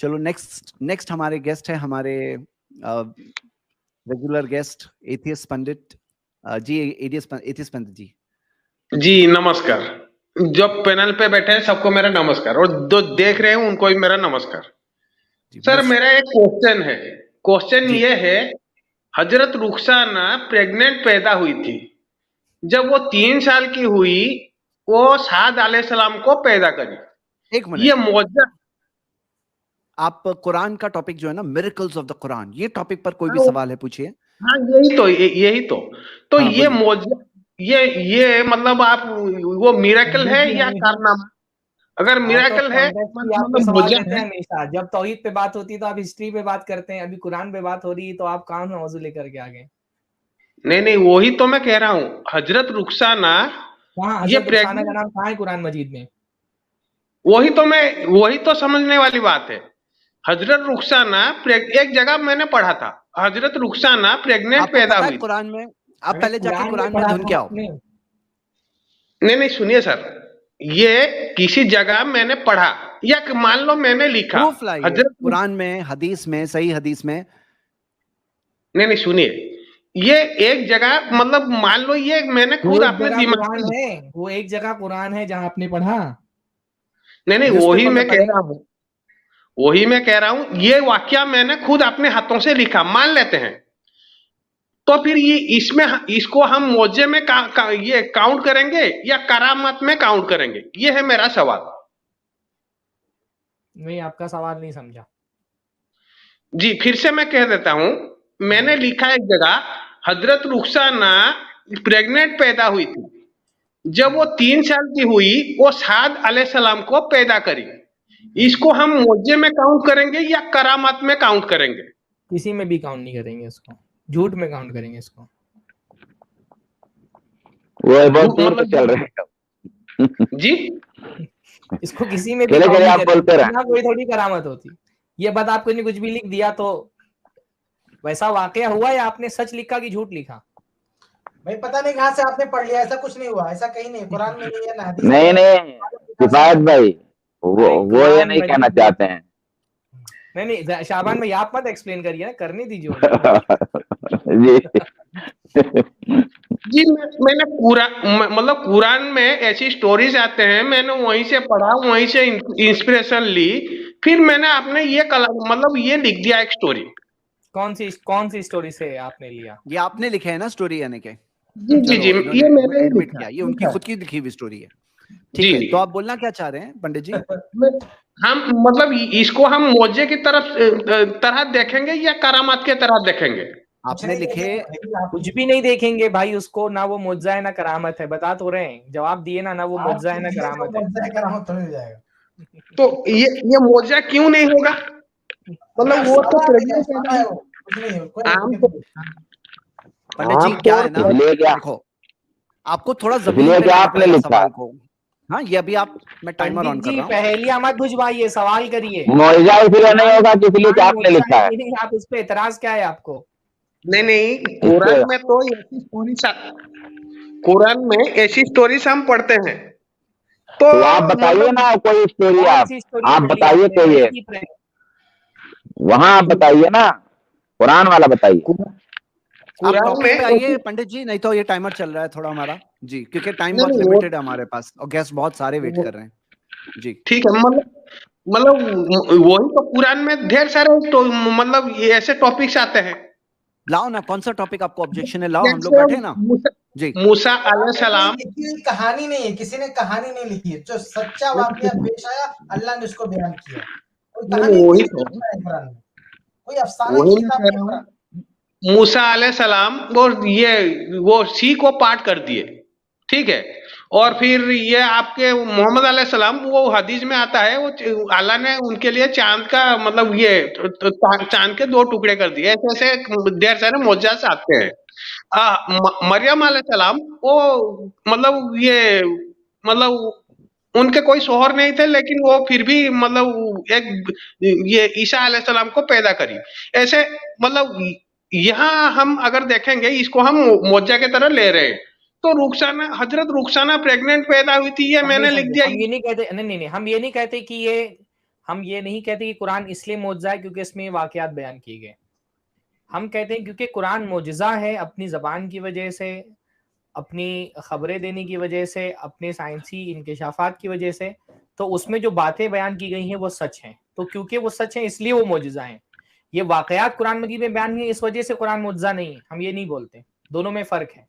चलो नेक्स्ट हमारे गेस्ट है, हमारे रेगुलर गेस्ट एथियस्ट पंडित जी, एथियस्ट पंडित जी। जी नमस्कार। जो पैनल पे बैठे हैं सबको मेरा नमस्कार, और जो देख रहे हैं उनको भी मेरा नमस्कार। सर मेरा एक क्वेश्चन है। क्वेश्चन ये है, हजरत रुखसाना प्रेग्नेंट पैदा हुई थी। जब वो 3 साल की हुई, वो साद अलैहिस्सलाम को पैदा करी। एक मिनट, ये मौजूदा आप कुरान का टॉपिक जो है ना, मिरेकल्स ऑफ द कुरान, ये टॉपिक पर कोई भी सवाल है पूछिए। हाँ यही तो हाँ, ये मौजूदा ये मतलब आप वो मिरेकल है या कारनामा? अगर मिरेकल है हमेशा जब तौहीद पे बात होती है तो आप हिस्ट्री पे बात करते हैं, अभी कुरान पे बात हो रही है तो आप कौन सा मौजू लेकर के आ गए? नहीं वही तो मैं कह रहा हूँ। हजरत रुखसाना, ये रुखसाना का नाम कहाँ है कुरान मजीद में? वही तो समझने वाली बात है। हजरत रुखसाना एक जगह मैंने पढ़ा था, हजरत रुखसाना प्रेग्नेंट पैदा हुई कुरान में। आप पहले जाके कुरान में ढूंढ के आओ। नहीं सुनिए सर, ये किसी जगह मैंने पढ़ा या मान लो मैंने लिखा हजरत कुरान में, हदीस में, सही हदीस में। नहीं सुनिए, ये एक जगह मतलब मान लो ये मैंने खुद अपने दिमाग में, वो एक जगह कुरान है जहां आपने पढ़ा। नहीं वही मैं कह रहा हूँ, ये वाक्या मैंने खुद अपने हाथों से लिखा, मान लेते हैं। तो फिर ये इसको हम मौजे में ये काउंट करेंगे या करामत में काउंट करेंगे? ये है मेरा सवाल। नहीं, आपका सवाल नहीं समझा जी। फिर से मैं कह देता हूं, मैंने लिखा एक जगह, हजरत रुखसाना प्रेग्नेंट पैदा हुई थी। जब वो 3 साल की हुई, वो साद अलैहिस्सलाम को पैदा करी। इसको हम मौजे में काउंट करेंगे या करामत में काउंट करेंगे? किसी में भी काउंट नहीं करेंगे इसको, झूठ में काउंट करेंगे इसको। वो बहुत मतलब चल रहे हैं जी। इसको किसी में भी काउंट नहीं करेंगे, कोई थोड़ी करामत होती। ये बात आपको ने कुछ भी लिख दिया तो वैसा वाकया हुआ या आपने सच लिखा कि झूठ लिखा? भाई पता नहीं कहाँ से आपने पढ़ लिया, ऐसा कुछ नहीं हुआ, ऐसा कहीं नहीं, कुरान में नहीं है ना हदीस। नहीं किफायत भाई, वो ये नहीं कहना चाहते हैं। नहीं शाबान भाई आप मत एक्सप्लेन करिए ना, करने दीजिए जी। जी मैंने मतलब कुरान में ऐसी स्टोरीज आते हैं, मैंने वहीं से पढ़ा, वहीं से इंस्पिरेशन ली, फिर मैंने आपने ये मतलब ये लिख दिया एक स्टोरी। कौन सी स्टोरी से आपने लिया? ये आपने लिखे है ना स्टोरी, यानी के? जी ये मैंने एडमिट किया, ये उनकी खुद की लिखी हुई स्टोरी है। ठीक है, तो आप बोलना क्या चाह रहे हैं पंडित जी? हम मतलब इसको हम मौजे की तरह देखेंगे या करामात की तरह देखेंगे? आपने लिखे, कुछ भी नहीं देखेंगे भाई उसको, ना वो मुआवजा है ना करामत है। बता तो रहे हैं, जवाब दिए ना वो मुआवजा है ना करामत है। तो ये मुआवजा क्यों नहीं होगा? मतलब वो तो पंडित जी क्या है ना, देखो आपको थोड़ा जमीन आपने लिखा को। हाँ ये अभी आप, मैं टाइमर ऑन कर रहा हूँ। पहेलियां मत बुझवाइए, सवाल करिए। मुआवजा इसलिए नहीं होगा इसलिए क्या आपने लिखा है? आप इस पे एतराज क्या है आपको? नहीं कुरान में तो ऐसी स्टोरी, कुरान में ऐसी स्टोरीज हम पढ़ते हैं। तो आप बताइए ना कोई स्टोरी, आप बताइए कोई, वहां आप बताइए ना, कुरान वाला बताइए। कुरान में आइए पंडित जी, नहीं तो ये टाइमर चल रहा है थोड़ा हमारा जी, क्योंकि टाइम बहुत लिमिटेड है हमारे पास और गेस्ट बहुत सारे वेट कर रहे हैं जी। ठीक है, मतलब वही तो कुरान में ढेर सारे मतलब ऐसे टॉपिक्स आते हैं। लाओ ना, कौन सा टॉपिक आपको ऑब्जेक्शन है, लाओ, हम लोग बैठे ना जी। मूसा अलैहिस्सलाम, कहानी नहीं है, किसी ने कहानी नहीं लिखी है, जो सच्चा वाकया पेश आया अल्लाह ने उसको बयान किया। कोई अफसाना नहीं। मूसा अलैहिस्सलाम वो सी को पाठ कर दिए, ठीक है। और फिर ये आपके मोहम्मद अलैहिस्सलाम, वो हदीस में आता है, वो अल्लाह ने उनके लिए चांद का मतलब ये चांद के 2 टुकड़े कर दिए। ऐसे ऐसे ढेर सारे मौजज़ात आते हैं। मरियम अलैहिस्सलाम, वो मतलब उनके कोई शोहर नहीं थे, लेकिन वो फिर भी मतलब ये ईसा अलैहिस्सलाम को पैदा करी। ऐसे मतलब यहाँ हम अगर देखेंगे, इसको हम मौजा की तरह ले रहे हैं। तो रुखसाना, हजरत रुखसाना प्रेग्नेंट पैदा हुई थी, ये मैंने लिख दिया। हम ये नहीं कहते, नहीं हम ये नहीं कहते कि ये हम ये नहीं कहते कि कुरान इसलिए मौजज़ा है क्योंकि इसमें वाक़यात बयान किए गए। हम कहते हैं क्योंकि कुरान मौजज़ा है अपनी ज़बान की वजह से, अपनी खबरें देने की वजह से, अपने साइंसी इंकिशाफात की वजह से, तो उसमें जो बातें बयान की गई हैं वो सच हैं। तो क्योंकि वो सच है इसलिए वो मौजज़ा हैं। ये वाक़यात कुरान मजीद में बयान है इस वजह से कुरान मौजज़ा नहीं है, हम ये नहीं बोलते। दोनों में फ़र्क है।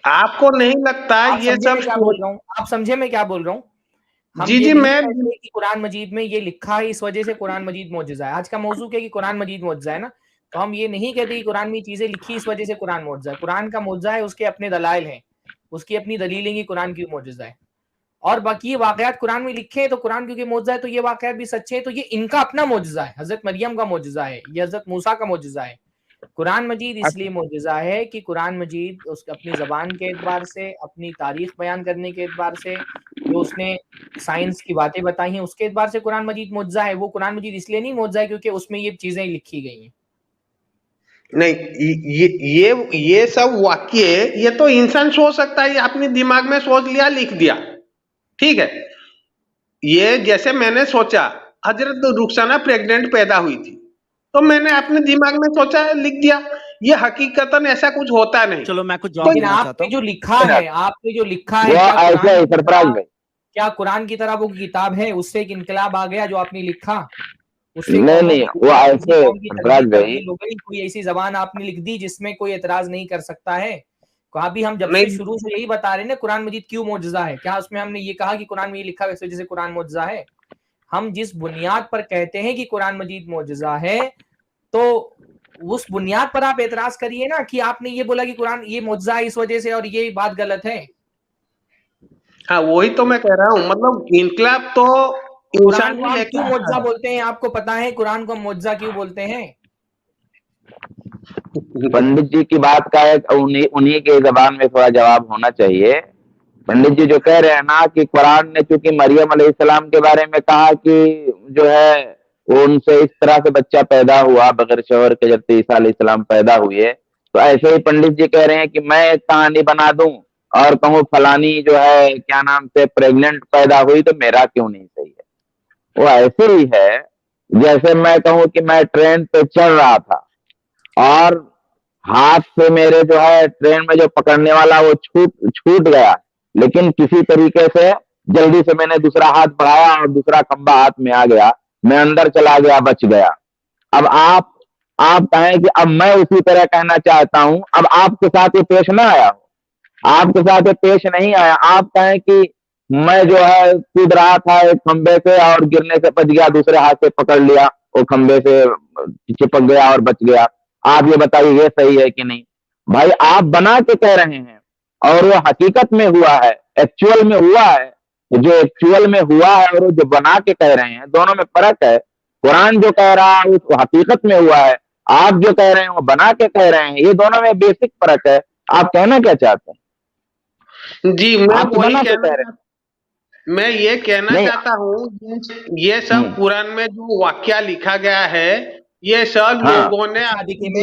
आपको नहीं लगता ये सब क्या बोल रहा हूँ? आप समझे मैं क्या बोल रहा हूँ? जी मैं कि कुरान मजीद में ये लिखा है इस वजह से कुरान मजीद मौजज़ा है। आज का मौजू क्या है कि कुरान मजीद मौजज़ा है ना, तो हम ये नहीं कहते कि कुरान में चीजें लिखी इस वजह से कुरान मौजज़ा है। कुरान का मौजज़ा है, उसके अपने दलाइल हैं, उसकी अपनी दलीलें कि कुरान क्यों मौजज़ा है। और बाकी ये वाक़यात कुरान में लिखे हैं तो कुरान क्योंकि मौजज़ा है तो ये वाक़यात भी सच्चे हैं, तो ये इनका अपना मौजज़ा है। हजरत मरियम का मौजज़ा है, ये हजरत मूसा का मौजज़ा है। कुरान मजीद इसलिए मौजज़ा है कि कुरान मजीद उसके अपनी ज़बान के एतबार से, अपनी तारीख बयान करने के एतबार से, जो उसने साइंस की बातें बताई हैं उसके एतबार से कुरान मजीद मौजज़ा है। वो कुरान मजीद इसलिए नहीं मौजज़ा है क्योंकि उसमें ये चीजें लिखी गई हैं। नहीं, ये सब वाक्य ये तो इंसान सोच सकता है, अपने दिमाग में सोच लिया, लिख दिया, ठीक है। ये जैसे मैंने सोचा हजरत रुखसाना प्रेग्नेंट पैदा हुई थी, तो मैंने अपने दिमाग में सोचा, लिख दिया। ये हकीकतन ऐसा कुछ होता नहीं। चलो मैं कुछ जवाब देना चाहता हूं। जो लिखा है, आपने जो लिखा है, क्या कुरान की तरह वो किताब है? उससे एक इनकलाब आ गया जो आपने लिखा, उससे नहीं वो ऐसे कोई ऐसी जबान आपने लिख दी जिसमें कोई एतराज नहीं कर सकता है। कहा भी हम जब से शुरू से यही बता रहे हैं ना कुरान मजीद क्यों मौजज़ा है। क्या उसमें हमने ये कहा कि कुरान में ये लिखा वैसे जैसे कुरान मौजज़ा है? हम जिस बुनियाद पर कहते हैं कि कुरान मजीद मौजज़ा है, तो उस बुनियाद पर आप एतराज करिए ना कि आपने ये बोला कि कुरान ये मौजज़ा है इस वजह से और ये बात गलत है। हाँ, वही तो मैं कह रहा हूँ। मतलब इनकलाब तो इंसान ही क्यों मौजज़ा बोलते हैं? आपको पता है कुरान को मौजज़ा क्यों बोलते हैं? पंडित जी की बात का है, उन्हीं के जबान में थोड़ा जवाब होना चाहिए। पंडित जी जो कह रहे हैं ना कि कुरान ने चूंकि मरियम अलैहिस्सलाम के बारे में कहा कि जो है वो उनसे इस तरह से बच्चा पैदा हुआ बगैर शौहर के, जब ईसा अलैहिस्सलाम पैदा हुए, तो ऐसे ही पंडित जी कह रहे हैं कि मैं एक कहानी बना दूं और कहूं फलानी जो है क्या नाम से प्रेग्नेंट पैदा हुई, तो मेरा क्यों नहीं सही है। वो ऐसे ही है जैसे मैं कहूं कि मैं ट्रेन पे चढ़ रहा था और हाथ से मेरे जो है ट्रेन में जो पकड़ने वाला वो छूट गया, लेकिन किसी तरीके से जल्दी से मैंने दूसरा हाथ बढ़ाया और दूसरा खंबा हाथ में आ गया, मैं अंदर चला गया, बच गया। अब आप कहें कि अब मैं उसी तरह कहना चाहता हूं, अब आपके साथ ये पेश ना आया हो, आपके साथ ये पेश नहीं आया, आप कहें कि मैं जो है कूद रहा था एक खंबे से और गिरने से बच गया, दूसरे हाथ से पकड़ लिया, वो खंबे से चिपक गया और बच गया। आप ये बताइए ये सही है कि नहीं? भाई आप बना के कह रहे हैं और वो हकीकत में हुआ है, एक्चुअल में हुआ है। जो एक्चुअल में हुआ है और जो बना के कह रहे हैं, दोनों में फर्क है। कुरान जो कह रहा है वो हकीकत में हुआ है, आप जो कह रहे हैं वो बना के कह रहे हैं, ये दोनों में बेसिक फर्क है। आप कहना क्या चाहते हैं? जी मैं ये कहना चाहता हूँ, ये सब कुरान में जो वाक्या लिखा गया है ये सब लोगों ने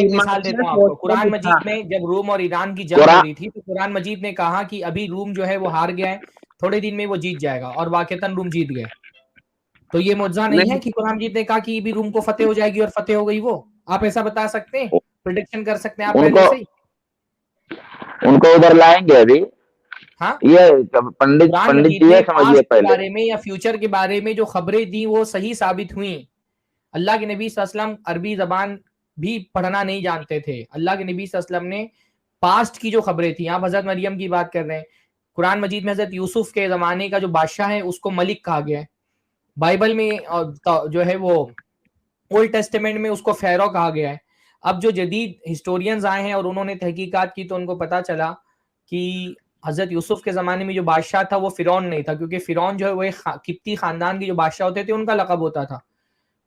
मिसाल देता हूँ आपको। कुरान मजीद में जब रोम और ईरान की जंग हो रही थी तो कुरान मजीद ने कहा कि अभी रोम जो है वो हार गया है, थोड़े दिन में वो जीत जाएगा, और वाकईतन रोम जीत गए। तो ये मौजज़ा नहीं है कि कुरान मजीद ने कहा कि भी रोम को फतेह हो जाएगी और फतेह हो गई। वो आप ऐसा बता सकते हैं, प्रेडिक्शन कर सकते हैं आप पहले से ही? उनको उधर लाएंगे अभी। हाँ, ये पंडित जी ये समझिए पहले बारे में या फ्यूचर के बारे में जो खबरें दी वो सही साबित हुई। अल्लाह के नबी सल्लल्लाहु अलैहि वसल्लम अरबी जबान भी पढ़ना नहीं जानते थे। अल्लाह के नबी सल्लल्लाहु अलैहि वसल्लम ने पास्ट की जो खबरें थी, आप हजरत मरियम की बात कर रहे हैं, कुरान मजीद में हजरत यूसुफ के जमाने का जो बादशाह है उसको मलिक कहा गया है। बाइबल में जो है वो ओल्ड टेस्टामेंट में उसको फेरो कहा गया है। अब जो जदीद हिस्टोरियंस आए हैं और उन्होंने तहकीकात की तो उनको पता चला कि हजरत यूसुफ के ज़माने में जो बादशाह था वो फिरौन नहीं था, क्योंकि फिरौन जो है वो किप्ती खानदान के जो बादशाह होते थे उनका लक़ब होता था,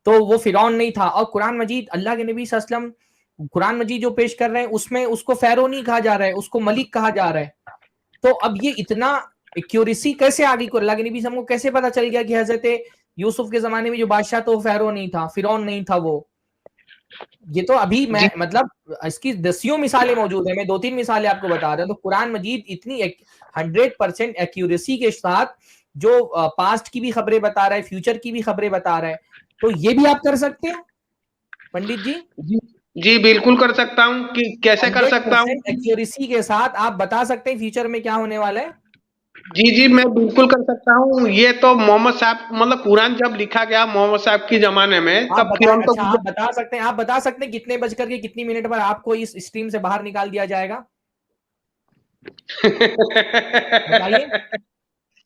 तो वो फिरौन नहीं था। और कुरान मजीद अल्लाह के नबी सल्लल्लाहु अलैहि वसल्लम कुरान मजीद जो पेश कर रहे हैं उसमें उसको फेरो नहीं कहा जा रहा है, उसको मलिक कहा जा रहा है। तो अब ये इतना एक्यूरेसी कैसे आ गई? अल्लाह के नबी को कैसे पता चल गया कि हजरत यूसुफ के ज़माने में जो बादशाह था वो फेरो नहीं था, फिरौन नहीं था वो? ये तो अभी मैं मतलब इसकी दसियों मिसालें मौजूद है, मैं 2-3 मिसालें आपको बता रहा हूं। तो कुरान मजीद इतनी 100% एक्यूरेसी के साथ जो पास्ट की भी खबरें बता रहा है, फ्यूचर की भी खबरें बता रहा है, तो ये भी आप कर सकते हैं पंडित जी? जी बिल्कुल कर सकता हूँ। कि कैसे कर सकता हूँ? एक्यूरेसी के साथ आप बता सकते हैं फ्यूचर में क्या होने वाला है? जी मैं बिल्कुल कर सकता हूँ। ये तो मोहम्मद साहब, मतलब कुरान जब लिखा गया मोहम्मद साहब के जमाने में, तब फिर हम तो अच्छा, आप बता सकते हैं कितने बजकर के कितनी मिनट पर आपको इस स्ट्रीम से बाहर निकाल दिया जाएगा? बताइए।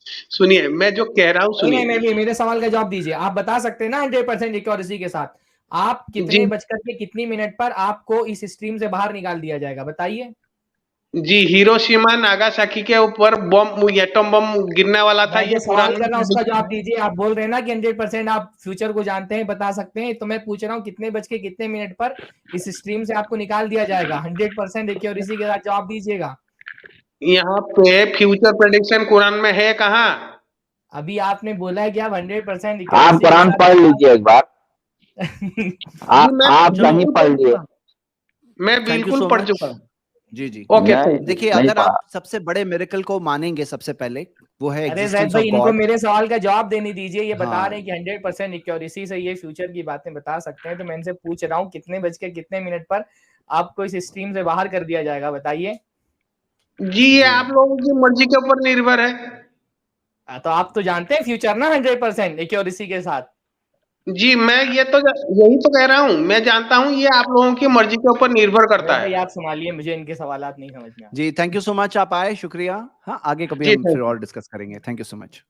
सुनिए, मैं जो कह रहा हूँ सुनिए। नहीं, मेरे सवाल का जवाब दीजिए। आप बता सकते हैं ना 100% एक्यूरेसी के साथ आप कितने बजकर के कितनी मिनट पर आपको इस स्ट्रीम से बाहर निकाल दिया जाएगा? बताइए। जी, हिरोशिमा नागासाकी के ऊपर बम, एटम बम गिरने वाला था। ये सवाल कर रहा हूं, उसका जवाब दीजिए। आप बोल रहे हैं ना कि 100% आप फ्यूचर को जानते हैं, बता सकते हैं, तो मैं पूछ रहा हूँ कितने बज के कितने मिनट पर इस स्ट्रीम से आपको निकाल दिया जाएगा? 100% एक्यूरेसी के साथ जवाब दीजिएगा। यहाँ पे फ्यूचर प्रेडिक्शन कुरान में है कहाँ? अभी आपने बोला है कि आप 100% आप कुरान पढ़ लीजिए एक बार। आप कहीं पढ़ लिए? मैं बिल्कुल पढ़ चुका हूँ। जी ओके, देखिए, अगर आप सबसे बड़े मिरेकल को मानेंगे, सबसे पहले वो है एग्जिस्टेंस ऑफ गॉड। इनको मेरे सवाल का जवाब देने दीजिए। ये बता रहे हैं कि 100% एक्यूरेसी से ये फ्यूचर की बातें बता सकते हैं, तो मैं इनसे पूछ रहा हूँ कितने बज के कितने मिनट पर आपको इस स्ट्रीम से बाहर कर दिया जाएगा? बताइए। जी ये आप लोगों की मर्जी के ऊपर निर्भर है। तो आप तो जानते हैं फ्यूचर ना 100% एक्यूरेसी के साथ। जी मैं यही तो कह रहा हूँ, मैं जानता हूँ, ये आप लोगों की मर्जी के ऊपर निर्भर करता है। आप संभालिए, मुझे इनके सवालात नहीं समझ में। जी थैंक यू सो मच, आप आए, शुक्रिया। हाँ, आगे कभी हम फिर और डिस्कस करेंगे। Thank you so much.